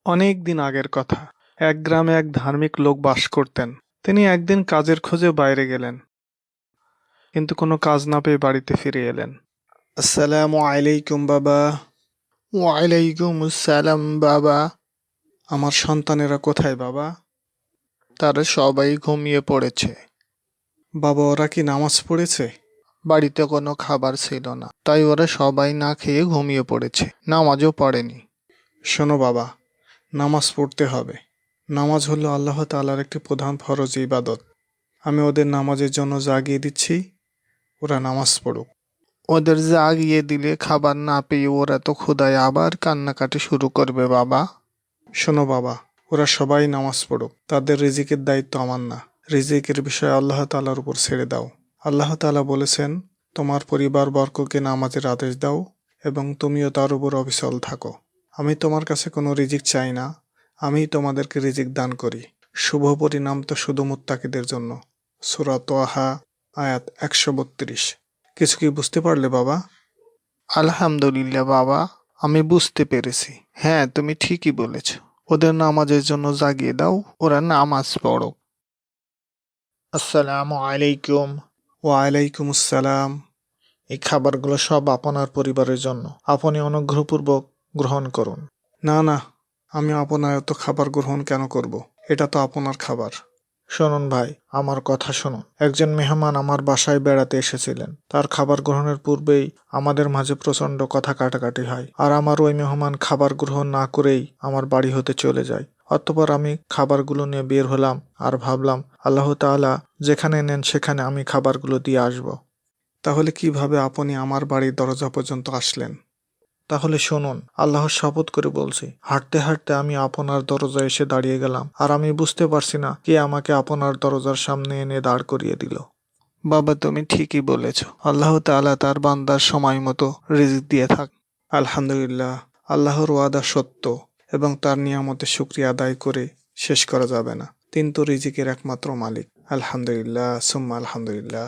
অনেক দিন আগের কথা। এক গ্রামে এক ধার্মিক লোক বাস করতেন। তিনি একদিন কাজের খোঁজে বাইরে গেলেন, কিন্তু কোনো কাজ না পেয়ে বাড়িতে ফিরে এলেন। আসসালামু আলাইকুম বাবা। ওয়ালাইকুম আসসালাম বাবা। আমার সন্তানেরা কোথায় বাবা? তারা সবাই ঘুমিয়ে পড়েছে। বাবা, ওরা কি নামাজ পড়েছে? বাড়িতে কোনো খাবার ছিল না, তাই ওরা সবাই না খেয়ে ঘুমিয়ে পড়েছে, নামাজও পড়েনি। শোনো বাবা, নামাজ পড়তে হবে। নামাজ হলো আল্লাহ তাআলার একটি প্রধান ফরজ ইবাদত। আমি ওদের নামাজের জন্য জাগিয়ে দিচ্ছি, ওরা নামাজ পড়ুক। ওদের জাগিয়ে দিলে খাবার না পেয়ে ওরা তো ক্ষুধায় আবার কান্নাকাটি শুরু করবে বাবা। শোনো বাবা, ওরা সবাই নামাজ পড়ুক, তাদের রিজিকের দায়িত্ব আমার না। রিজিকের বিষয় আল্লাহ তাআলার উপর ছেড়ে দাও। আল্লাহ তাআলা বলেছেন, তোমার পরিবার বর্গকে নামাজের আদেশ দাও এবং তুমিও তার উপর অবিচল থাকো। আমি তোমার কাছে কোনো রিজিক চাই না, আমিই তোমাদেরকে রিজিক দান করি। শুভ পরিণাম তো শুধু মুত্তাকিদের জন্য। সূরা তাহা আয়াত ১৩২। কিছু কি বুঝতে পারলে বাবা? আলহামদুলিল্লাহ বাবা, আমি বুঝতে পেরেছি। হ্যাঁ, তুমি ঠিকই বলেছ। ওদের নামাজের জন্য জাগিয়ে দাও, ওরা নামাজ পড়ো। আসসালামু আলাইকুম। ওয়ালাইকুম আসসালাম। এই খাবারগুলো সব আপনার পরিবারের জন্য, আপনি অনুগ্রহপূর্বক গ্রহণ করুন। না না, আমি আপনার এত খাবার গ্রহণ কেন করব? এটা তো আপনার খাবার। শুনুন ভাই, আমার কথা শুনুন। একজন মেহমান আমার বাসায় বেড়াতে এসেছিলেন। তার খাবার গ্রহণের পূর্বেই আমাদের মাঝে প্রচণ্ড কথা কাটাকাটি হয়, আর আমার ওই মেহমান খাবার গ্রহণ না করেই আমার বাড়ি হতে চলে যায়। অতঃপর আমি খাবারগুলো নিয়ে বের হলাম আর ভাবলাম, আল্লাহ তাআলা যেখানে নেন সেখানে আমি খাবারগুলো দিয়ে আসব। তাহলে কিভাবে আপনি আমার বাড়ির দরজা পর্যন্ত আসলেন? তাহলে শুনুন, আল্লাহর শপথ করে বলছি, হাঁটতে হাঁটতে আমি আপনার দরজায় এসে দাঁড়িয়ে গেলাম, আর আমি বুঝতে পারছি না কে আমাকে আপনার দরজার সামনে এনে দাঁড় করিয়ে দিল। বাবা, তুমি ঠিকই বলেছ। আল্লাহ তাআলা তার বান্দার সময় মতো রিজিক দিয়ে থাক। আলহামদুলিল্লাহ, আল্লাহর ওয়াদা সত্য এবং তার নিয়ামতের শুকরিয়া আদায় করে শেষ করা যাবে না। তিনি তো রিজিকের একমাত্র মালিক। আলহামদুলিল্লাহ সুম্মা আলহামদুলিল্লাহ।